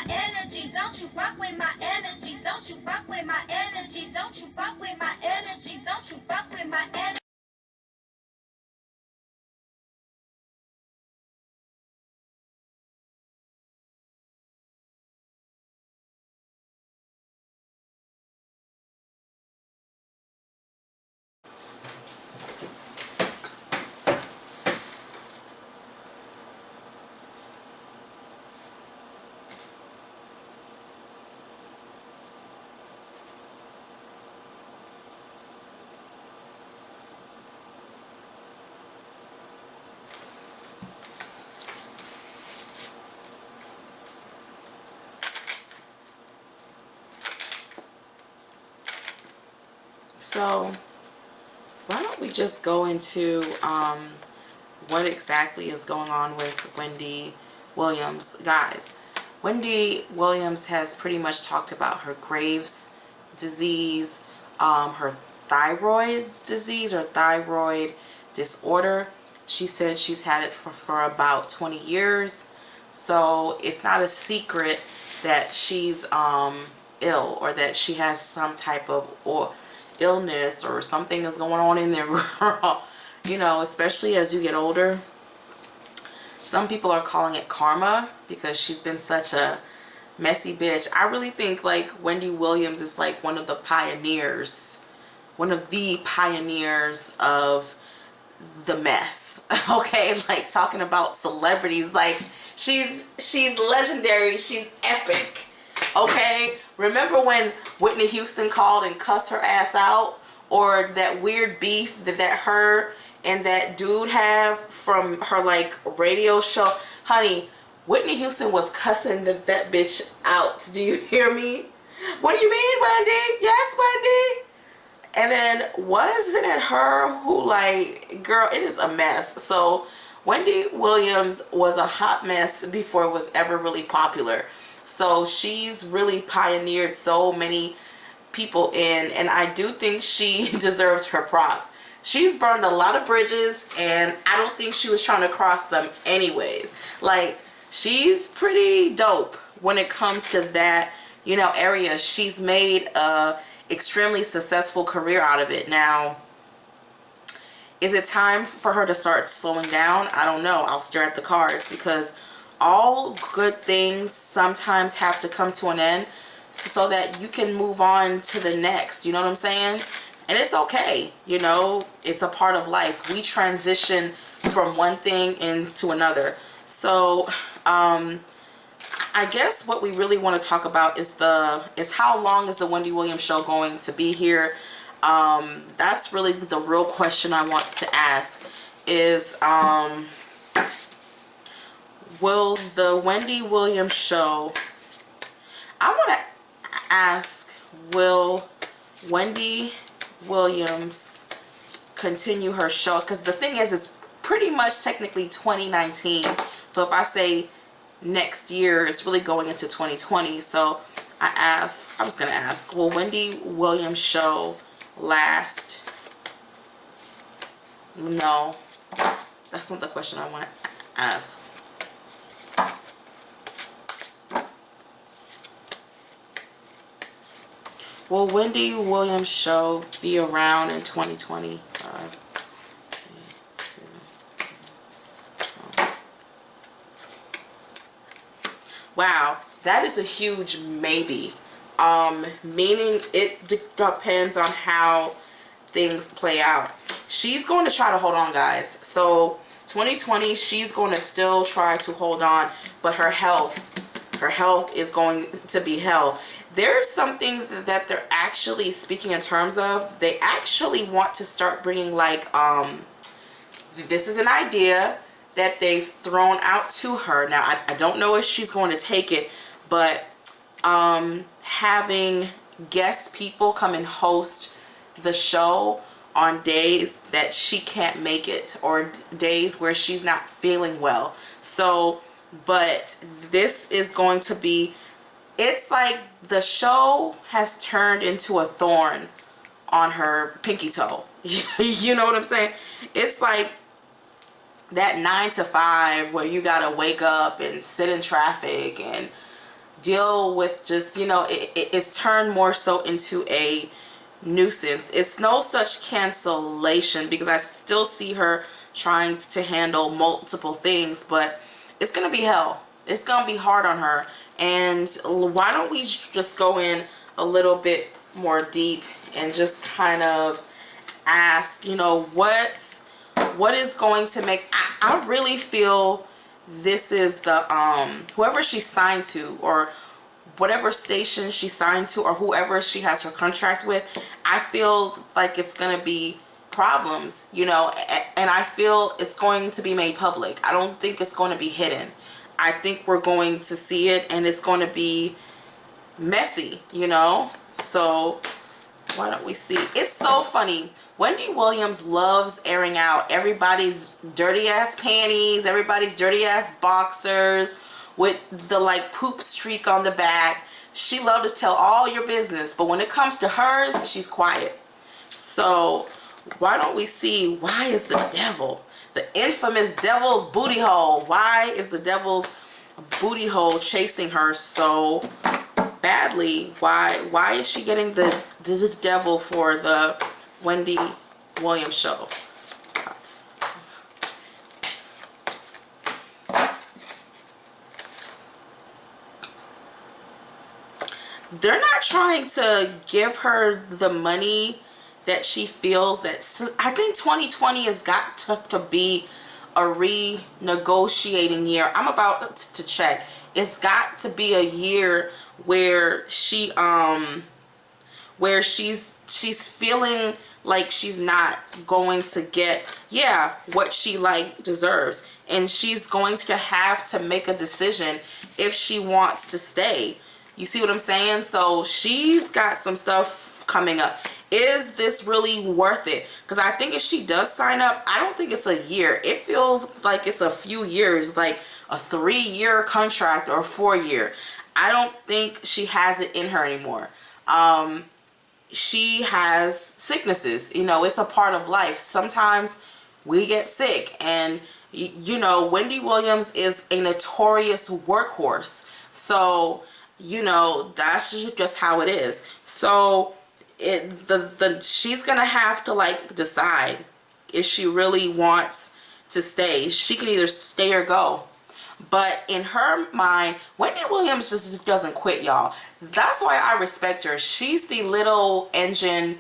my energy. Don't you fuck with my energy. Don't you fuck with my energy. Don't you fuck with my energy. Don't you fuck with my energy. So why don't we just go into what exactly is going on with Wendy Williams. Guys, Wendy Williams has pretty much talked about her Graves' disease, her thyroid disease or thyroid disorder. She said she's had it for about 20 years. So it's not a secret that she's ill, or that she has some type of illness or something is going on in there, girl. You know, especially as you get older. Some people are calling it karma because she's been such a messy bitch. I really think like Wendy Williams is like one of the pioneers of the mess. Okay, like talking about celebrities, like she's legendary, she's epic. Okay, remember when Whitney Houston called and cussed her ass out, or that weird beef that her and that dude have from her like radio show? Honey, Whitney Houston was cussing that bitch out. Do you hear me? What do you mean, Wendy? Yes, Wendy. And then wasn't it her who, like, girl, it is a mess. So Wendy Williams was a hot mess before it was ever really popular. So she's really pioneered so many people in, and I do think she deserves her props. She's burned a lot of bridges, and I don't think she was trying to cross them anyways. Like, she's pretty dope when it comes to that, you know, area. She's made a extremely successful career out of it. Now, is it time for her to start slowing down? I don't know. I'll stare at the cards, because all good things sometimes have to come to an end so that you can move on to the next. You know what I'm saying? And it's okay. You know, it's a part of life. We transition from one thing into another. So, I guess what we really want to talk about is how long is the Wendy Williams show going to be here? That's really the real question I want to ask is, will the Wendy Williams show, I want to ask, will Wendy Williams continue her show? Because the thing is, it's pretty much technically 2019. So if I say next year, it's really going into 2020. So I was going to ask, will Wendy Williams show last? No, that's not the question I want to ask. Will Wendy Williams show be around in 2025? Wow, that is a huge maybe. Meaning it depends on how things play out. She's going to try to hold on, guys. So 2020, she's going to still try to hold on, but her health is going to be hell. There's something that they're actually speaking in terms of. They actually want to start bringing, like, this is an idea that they've thrown out to her. Now, I don't know if she's going to take it, but having guest people come and host the show on days that she can't make it, or days where she's not feeling well. So, but this is going to be, it's like the show has turned into a thorn on her pinky toe. You know what I'm saying? It's like that 9 to 5 where you gotta wake up and sit in traffic and deal with just, you know, it's turned more so into a nuisance. It's no such cancellation because I still see her trying to handle multiple things, but it's gonna be hell. It's gonna be hard on her. And why don't we just go in a little bit more deep and just kind of ask, you know, what is going to make, I really feel this is the whoever she signed to, or whatever station she signed to, or whoever she has her contract with, I feel like it's gonna be problems, you know, and I feel it's going to be made public. I don't think it's going to be hidden. I think we're going to see it, and it's going to be messy, you know. So why don't we see? It's so funny. Wendy Williams loves airing out everybody's dirty ass panties, everybody's dirty ass boxers with the like poop streak on the back. She loves to tell all your business, but when it comes to hers, she's quiet. So why don't we see, why is the devil, the infamous devil's booty hole, why is the devil's booty hole chasing her so badly? Why is she getting the devil for the Wendy Williams show? They're not trying to give her the money that she feels that, I think 2020 has got to be a renegotiating year. I'm about to check. It's got to be a year where she's feeling like she's not going to get, yeah, what she like deserves, and she's going to have to make a decision if she wants to stay. You see what I'm saying? So she's got some stuff coming up. Is this really worth it? Because I think if she does sign up, I don't think it's a year. It feels like it's a few years, like a 3-year contract or a 4-year. I don't think she has it in her anymore. She has sicknesses. You know, it's a part of life. Sometimes we get sick. And, you know, Wendy Williams is a notorious workhorse. So, you know, that's just how it is. So she's gonna have to like decide if she really wants to stay. She can either stay or go. But in her mind, Wendy Williams just doesn't quit, y'all. That's why I respect her. She's the little engine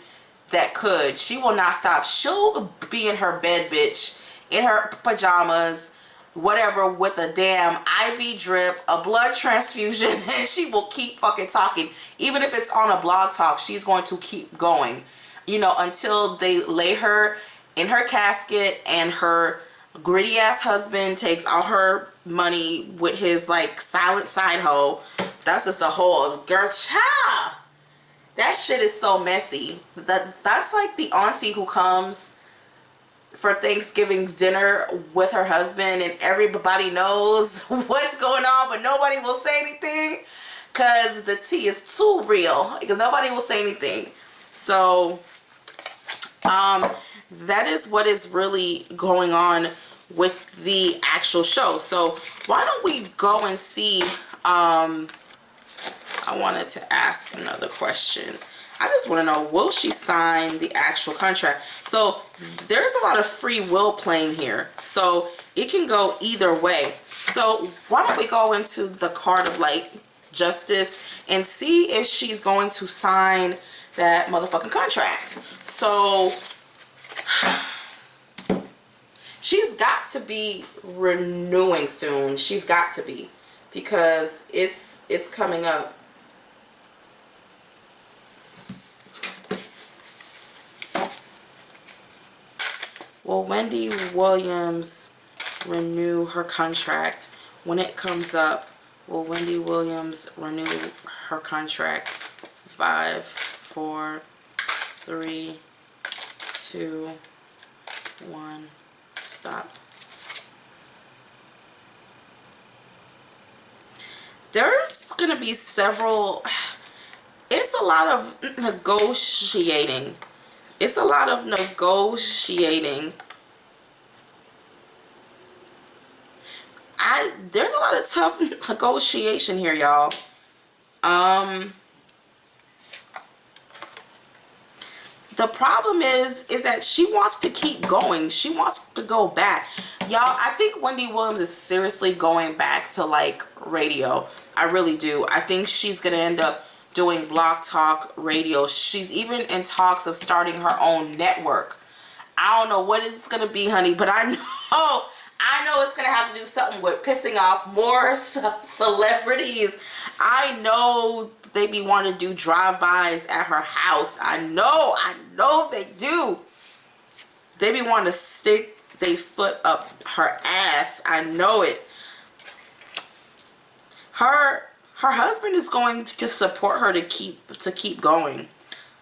that could. She will not stop. She'll be in her bed, bitch, in her pajamas, whatever, with a damn IV drip, a blood transfusion, and she will keep fucking talking. Even if it's on a blog talk, she's going to keep going, you know, until they lay her in her casket and her gritty ass husband takes all her money with his like silent side hoe. That's just the whole girl, child. That shit is so messy. That's like the auntie who comes for Thanksgiving's dinner with her husband and everybody knows what's going on, but nobody will say anything because the tea is too real, because nobody will say anything. So that is what is really going on with the actual show. So why don't we go and see, I wanted to ask another question. I just want to know, will she sign the actual contract? So there's a lot of free will playing here. So it can go either way. So why don't we go into the card of like justice and see if she's going to sign that motherfucking contract. So she's got to be renewing soon. She's got to be, because it's coming up. Will Wendy Williams renew her contract? When it comes up, will Wendy Williams renew her contract? 5, 4, 3, 2, 1, stop. There's gonna be several, it's a lot of negotiating. It's a lot of negotiating. There's a lot of tough negotiation here, y'all. The problem is that she wants to keep going. She wants to go back. Y'all, I think Wendy Williams is seriously going back to like radio. I really do. I think she's going to end up doing Blog Talk Radio. She's even in talks of starting her own network. I don't know what it's going to be, honey, but I know it's going to have to do something with pissing off more celebrities. I know they be wanting to do drive-bys at her house. I know they do. They be wanting to stick their foot up her ass. I know it. Her husband is going to support her to keep going.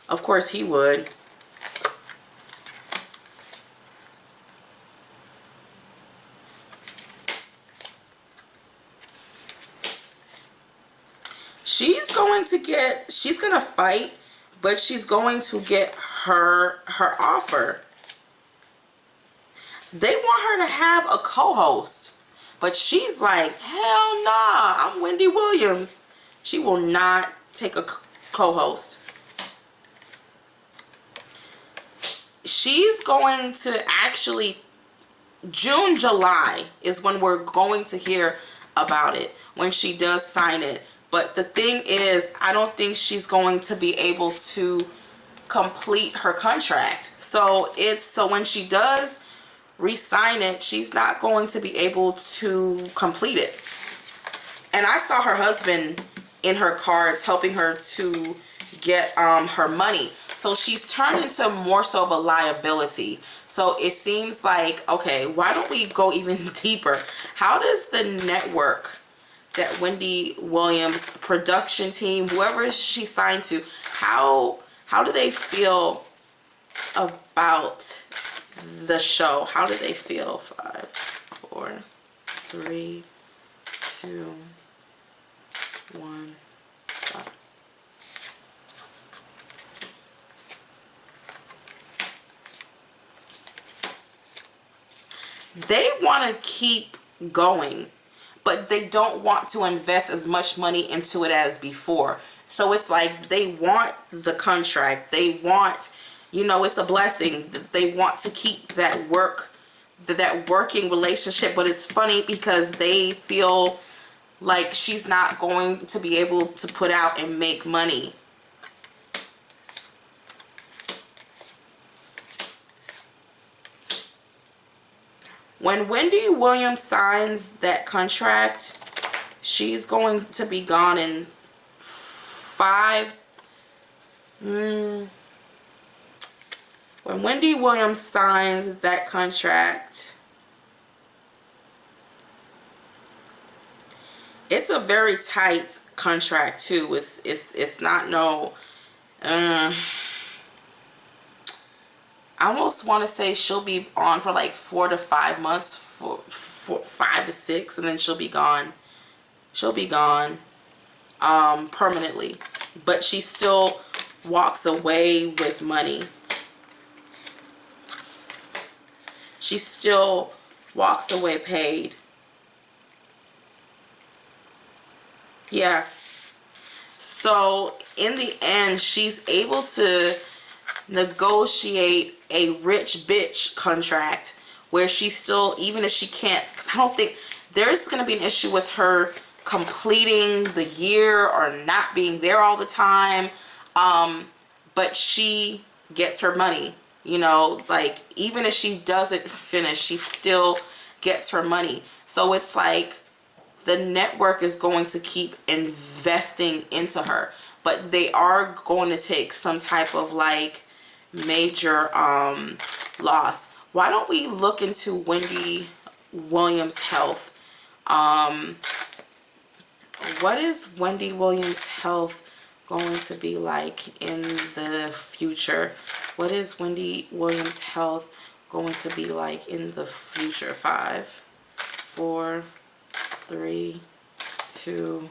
Of course he would. She's going to fight, but she's going to get her offer. They want her to have a co-host, but she's like, hell nah, I'm Wendy Williams. She will not take a co-host. She's going to actually, June, July is when we're going to hear about it, when she does sign it. But the thing is, I don't think she's going to be able to complete her contract. So when she does re-sign it, she's not going to be able to complete it. And I saw her husband in her cards helping her to get her money. So she's turned into more so of a liability. So it seems like, okay, why don't we go even deeper? How does the network that Wendy Williams production team, whoever she signed to, how do they feel about the show? How do they feel? 5, 4, 3, 2, 1, stop. They want to keep going, but they don't want to invest as much money into it as before. So it's like they want the contract. They want, you know, it's a blessing. They want to keep that working relationship. But it's funny because they feel like she's not going to be able to put out and make money. When Wendy Williams signs that contract, she's going to be gone in 5. When Wendy Williams signs that contract, it's a very tight contract too. It's not no. I almost want to say she'll be on for like 4 to 5 months, 5 to 6, and then she'll be gone. She'll be gone permanently. But she still walks away with money. She still walks away paid. Yeah. So in the end, she's able to negotiate a rich bitch contract where she still, even if she can't, because I don't think there's going to be an issue with her completing the year or not being there all the time, but she gets her money, you know, like even if she doesn't finish, she still gets her money. So it's like the network is going to keep investing into her, but they are going to take some type of like major loss. Why don't we look into Wendy Williams' health? What is Wendy Williams' health going to be like in the future? What is Wendy Williams' health going to be like in the future? 5, 4, 3, 2,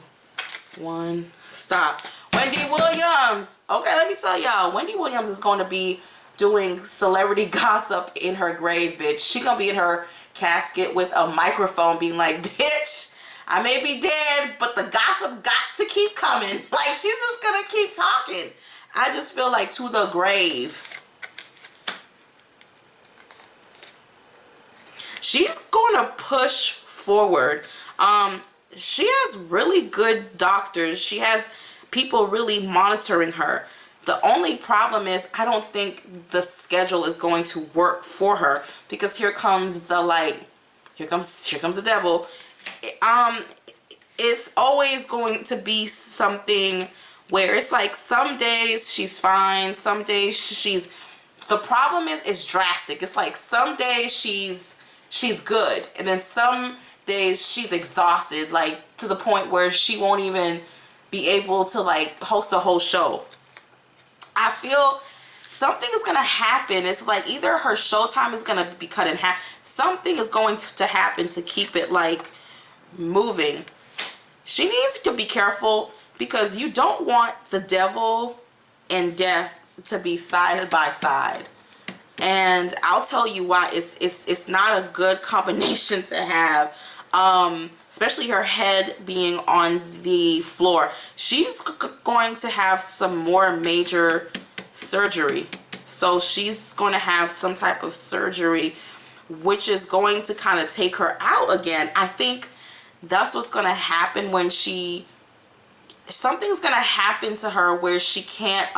1, stop. Wendy Williams. Okay, let me tell y'all. Wendy Williams is going to be doing celebrity gossip in her grave, bitch. She gonna be in her casket with a microphone being like, bitch, I may be dead, but the gossip got to keep coming. Like, she's just gonna keep talking. I just feel like to the grave. She's going to push forward. She has really good doctors. She has people really monitoring her. The only problem is I don't think the schedule is going to work for her, because here comes the here comes the devil. It's always going to be something where it's like some days she's fine, some days she's, the problem is it's drastic. It's like some days she's good, and then some days she's exhausted, like to the point where she won't even be able to like host a whole show. I feel something is gonna happen. It's like either her show time is gonna be cut in half. Something is going to happen to keep it like moving. She needs to be careful, because you don't want the devil and death to be side by side. And I'll tell you why. It's not a good combination to have. Especially her head being on the floor. She's going to have some more major surgery. So she's going to have some type of surgery, which is going to kind of take her out again. I think that's what's going to happen when something's going to happen to her where she can't,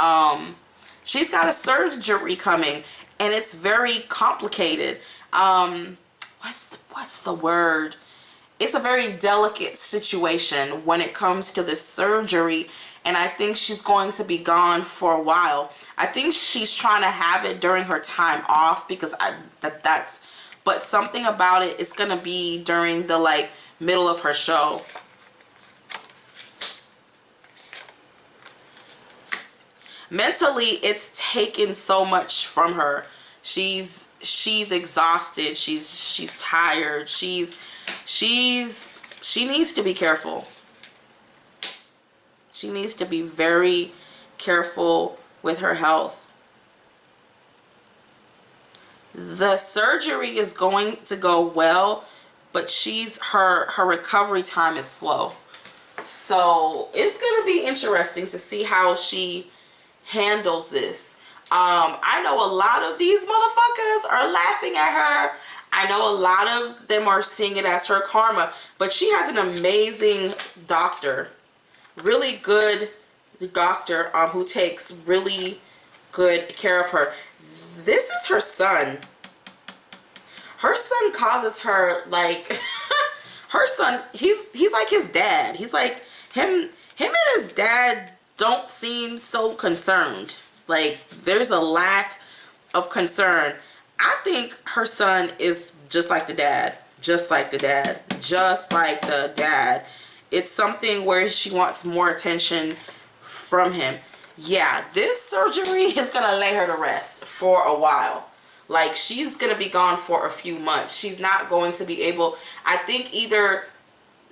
she's got a surgery coming, and it's very complicated. What's the word? It's a very delicate situation when it comes to this surgery, and I think she's going to be gone for a while. I think she's trying to have it during her time off, because but something about it is going to be during the like middle of her show. Mentally, it's taken so much from her. She's exhausted. She's tired. She needs to be careful. She needs to be very careful with her health. The surgery is going to go well, but her recovery time is slow. So it's going to be interesting to see how she handles this. I know a lot of these motherfuckers are laughing at her. I know a lot of them are seeing it as her karma, but she has an amazing doctor, really good doctor, who takes really good care of her. This is her son. Her son causes her like her son, he's like his dad. He's like him and his dad don't seem so concerned. Like, there's a lack of concern. I think her son is just like the dad. Just like the dad. Just like the dad. It's something where she wants more attention from him. Yeah, this surgery is going to lay her to rest for a while. Like, she's going to be gone for a few months. She's not going to be able... I think either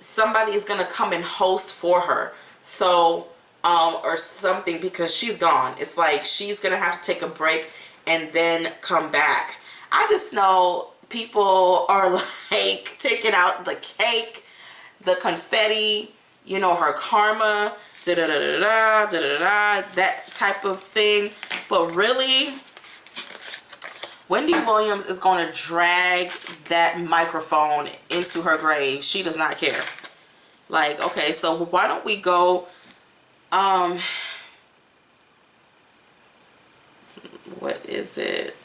somebody is going to come and host for her. So... or something, because she's gone. It's like she's gonna have to take a break and then come back. I just know people are like taking out the cake, the confetti, you know, her karma, that type of thing. But really, Wendy Williams is going to drag that microphone into her grave. She does not care. Like, okay, so why don't we go... what is it?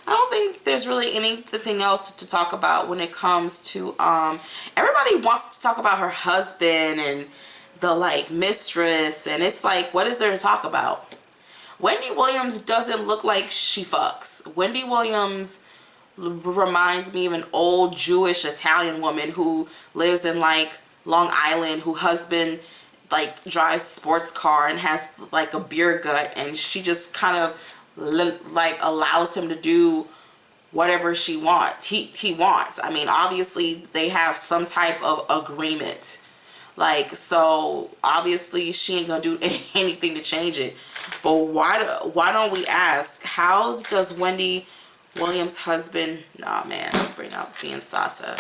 I don't think there's really anything else to talk about when it comes to, everybody wants to talk about her husband and the, like, mistress, and it's like, what is there to talk about? Wendy Williams doesn't look like she fucks. Wendy Williams reminds me of an old Jewish Italian woman who lives in, like, Long Island, who husband... like drives sports car and has like a beer gut, and she just kind of like allows him to do whatever she wants. He wants. I mean, obviously they have some type of agreement. Like, so obviously she ain't gonna do anything to change it. But why don't we ask, how does Wendy Williams' husband, nah man, bring out being Sata.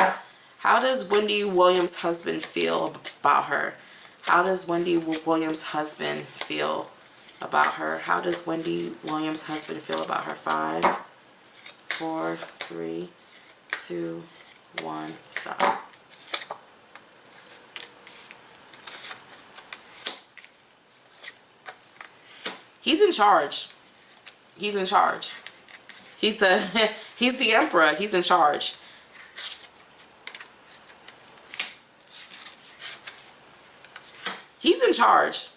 How does Wendy Williams' husband feel about her? How does Wendy Williams' husband feel about her? How does Wendy Williams' husband feel about her? 5, 4, 3, 2, 1, stop. He's in charge. He's in charge. He's the he's the emperor. He's in charge. He's in charge.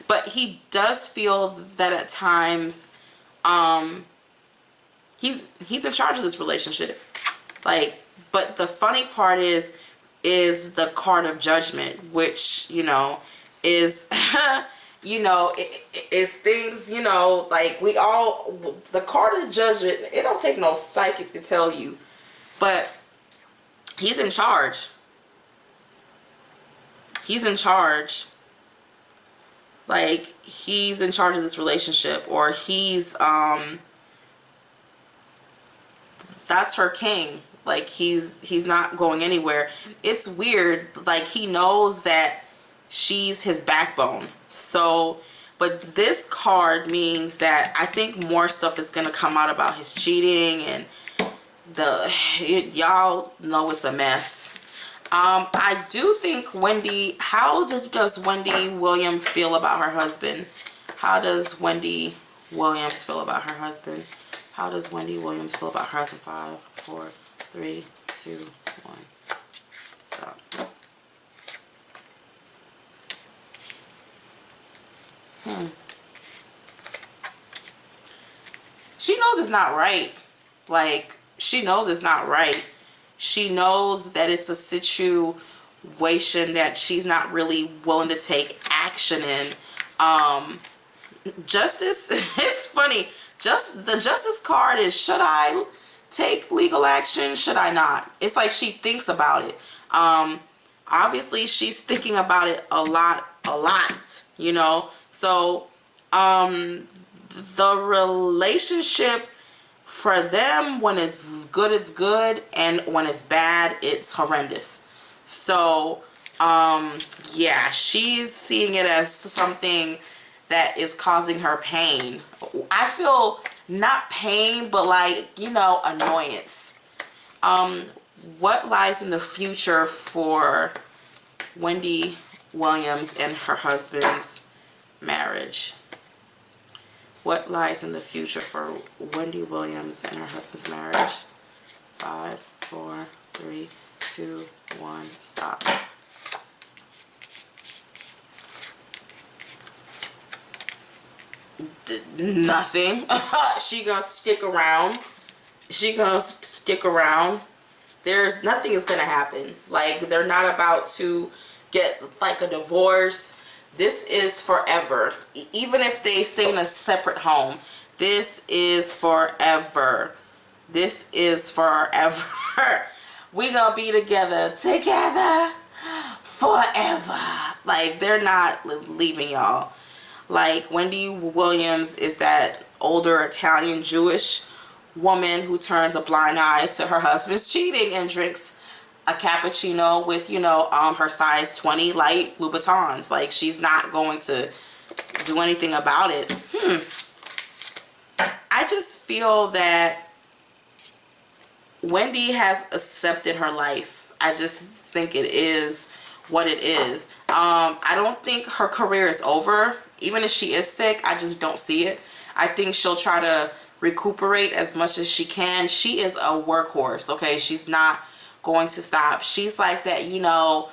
But he does feel that at times he's in charge of this relationship. Like, but the funny part is the card of judgment, which, you know, is you know, it's things, you know, like we all, the card of judgment, it don't take no psychic to tell you, but he's in charge. He's in charge. Like, he's in charge of this relationship, or he's that's her king. Like, he's not going anywhere. It's weird. Like, he knows that she's his backbone. So, but this card means that I think more stuff is going to come out about his cheating, and y'all know it's a mess. I do think Wendy, how does Wendy Williams feel about her husband? How does Wendy Williams feel about her husband? How does Wendy Williams feel about her husband? 5, 4, 3, 2, 1. Stop. She knows it's not right. Like, she knows it's not right. She knows that it's a situation that she's not really willing to take action in. Justice, it's funny. The justice card is, should I take legal action? Should I not? It's like she thinks about it. Obviously, she's thinking about it a lot, you know. So, the relationship for them, when it's good, and when it's bad, it's horrendous. So, yeah, she's seeing it as something that is causing her pain. I feel not pain, but like, you know, annoyance. What lies in the future for Wendy Williams and her husband's marriage? What lies in the future for Wendy Williams and her husband's marriage? 5, 4, 3, 2, 1, stop. Nothing. She gonna stick around. She gonna stick around. There's nothing is gonna happen. Like, they're not about to get like a divorce. This is forever. Even if they stay in a separate home, this is forever. This is forever. We gonna be together forever. Like, they're not leaving y'all. Like, Wendy Williams is that older Italian Jewish woman who turns a blind eye to her husband's cheating and drinks a cappuccino with, you know, her size 20 light Louboutins. Like, she's not going to do anything about it. I just feel that Wendy has accepted her life. I just think it is what it is. I don't think her career is over. Even if she is sick, I just don't see it. I think she'll try to recuperate as much as she can. She is a workhorse, okay? She's not going to stop. She's like that, you know,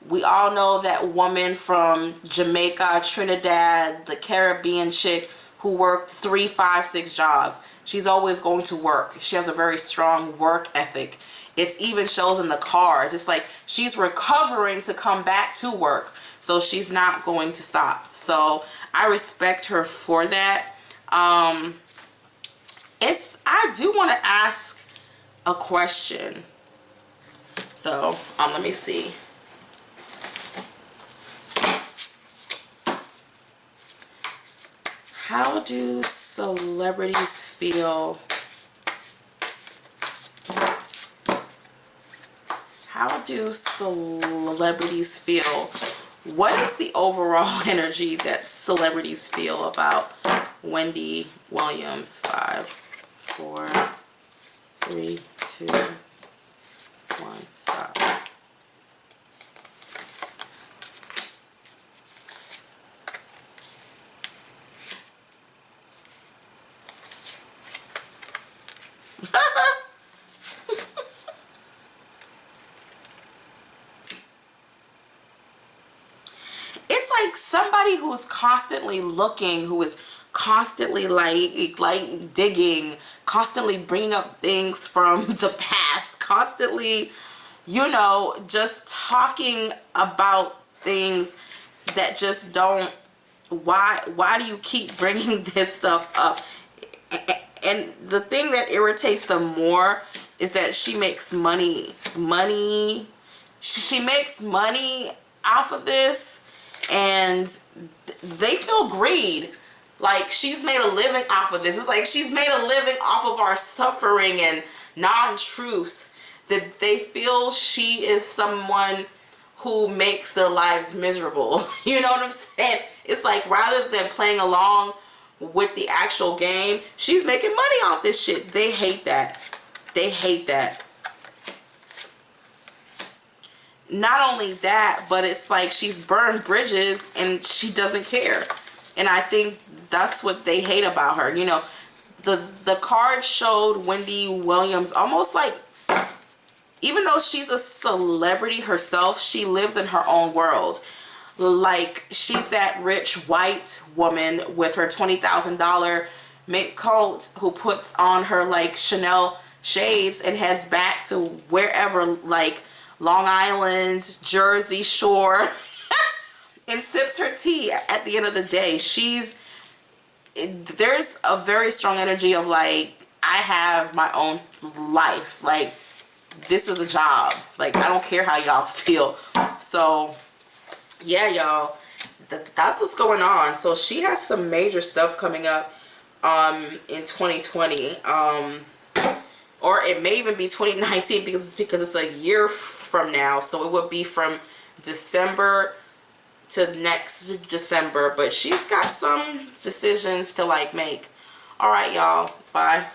we all know that woman from Jamaica, Trinidad, the Caribbean chick who worked 3, 5, 6 jobs. She's always going to work. She has a very strong work ethic. It even shows in the cards. It's like she's recovering to come back to work. So she's not going to stop. So I respect her for that. I do want to ask a question. So, let me see. How do celebrities feel do celebrities feel? What is the overall energy that celebrities feel about Wendy Williams? 5, 4, 3, 2, 1, stop. It's like somebody who's constantly looking, who is constantly like digging, constantly bringing up things from the past, constantly, you know, just talking about things that just don't, why do you keep bringing this stuff up? And the thing that irritates them more is that she makes money. She makes money off of this, and they feel greed. Like, she's made a living off of this. It's like she's made a living off of our suffering and non-truths. That they feel she is someone who makes their lives miserable. You know what I'm saying? It's like, rather than playing along with the actual game, she's making money off this shit. They hate that. They hate that. Not only that, but it's like she's burned bridges and she doesn't care. And I think that's what they hate about her. You know, the card showed Wendy Williams almost like, even though she's a celebrity herself, she lives in her own world. Like, she's that rich white woman with her $20,000 mink coat who puts on her like Chanel shades and heads back to wherever, like Long Island, Jersey Shore, and sips her tea at the end of the day. There's a very strong energy of like, I have my own life. Like, this is a job. Like, I don't care how y'all feel. So yeah, y'all, that's what's going on. So she has some major stuff coming up in 2020, or it may even be 2019, because it's a year from now. So it would be from December to next December, but she's got some decisions to like make. All right, y'all, bye.